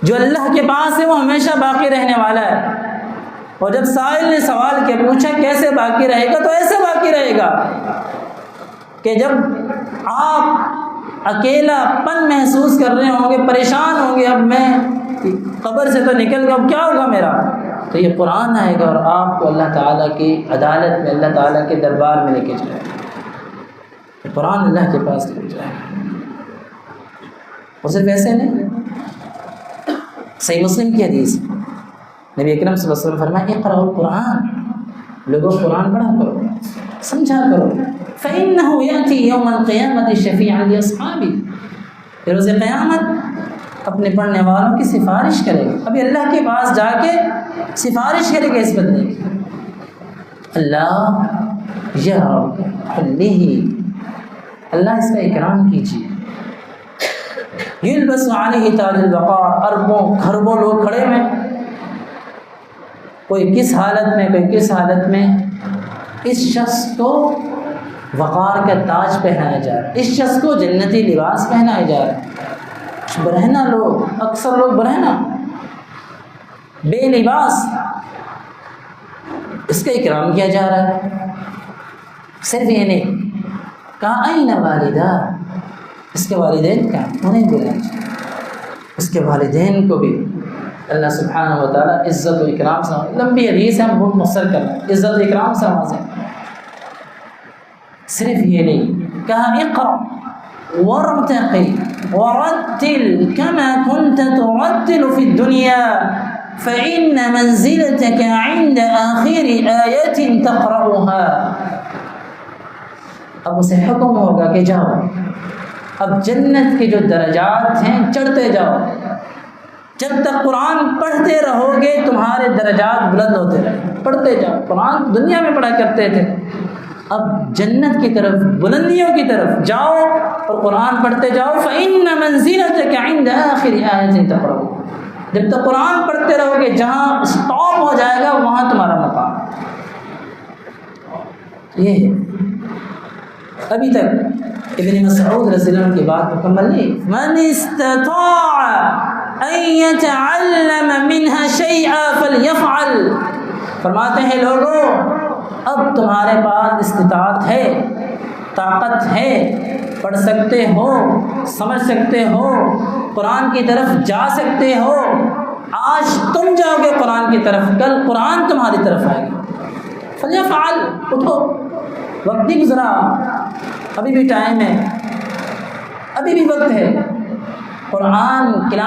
جو اللہ کے پاس ہے وہ ہمیشہ باقی رہنے والا ہے. اور جب سائل نے سوال کیا پوچھا کیسے باقی رہے گا، تو ایسے باقی رہے گا کہ جب آپ اکیلا پن محسوس کر رہے ہوں گے، پریشان ہوں گے، اب میں قبر سے تو نکل گیا، اب کیا ہوگا میرا، تو یہ قرآن آئے گا اور آپ کو اللہ تعالیٰ کی عدالت میں، اللہ تعالیٰ کے دربار میں لے کے جائے گا. قرآن اللہ کے پاس لے جائے گا. اور صرف ایسے نہیں، صحیح مسلم کی حدیث، نبی اکرم صلی اللہ علیہ وسلم فرمایا اقرأوا القرآن، لوگوں قرآن پڑھا کرو، سمجھا کرو. فإنه يأتي يوم القيامة شفيعا لأصحابه، روز قیامت اپنے پڑھنے والوں کی سفارش کرے گا. ابھی اللہ کے پاس جا کے سفارش کرے گا اس بندے کی. اللہ یا رب علیہ، اللہ اس کا اکرام کیجیے. یلبس علیہ تاج الوقار، اربوں خربوں لوگ کھڑے ہیں، کوئی کس حالت میں، کوئی کس حالت میں. اس شخص کو وقار کا تاج پہنایا جا رہا ہے، اس شخص کو جنتی لباس پہنایا جا رہا ہے. برہنہ لوگ، اکثر لوگ برہنہ، بے لباس، اس کا اکرام کیا جا رہا ہے. صرف یہ نہیں کہا این والدہ، اس کے والدین کا انہیں بلایا جائے. اس کے والدین کو بھی اللہ سبحانہ و تعالیٰ عزت و اکرام سے، لمبی حدیث ہے ہم بہت مختصر کرنا ہے، عزت و اکرام سے نوازیں. صرف یہ نہیں کہا اقرأ وارتقی ورتل كما كنت ترتل في الدنيا فإن منزلتك عند آخر آية تقرأها. اب اسے حکم ہوگا کہ جاؤ، اب جنت کے جو درجات ہیں چڑھتے جاؤ. جب تک قرآن پڑھتے رہو گے تمہارے درجات بلند ہوتے رہیں. پڑھتے جاؤ. قرآن دنیا میں پڑھا کرتے تھے، اب جنت کی طرف، بلندیوں کی طرف جاؤ اور قرآن پڑھتے جاؤ. فَإِنَّ مَنزِلَتَكَ عِنْدَ آخِرِ آيَةٍ تَقْرَأُهَا. جب تک قرآن پڑھتے رہو گے جہاں اسٹاپ ہو جائے گا وہاں تمہارا مقام. یہ ہے. ابھی تک ابن مسعود رضی اللہ عنہ کی بات مکمل نہیں. من استطاع ان يتعلم منها شيئا فليفعل. فرماتے ہیں لوگوں اب تمہارے پاس استطاعت ہے، طاقت ہے، پڑھ سکتے ہو، سمجھ سکتے ہو، قرآن کی طرف جا سکتے ہو. آج تم جاؤ گے قرآن کی طرف، کل قرآن تمہاری طرف آئے گا. فلیفعل، اٹھو، وقت نہیں گزرا، ابھی بھی ٹائم ہے، ابھی بھی وقت ہے. قرآن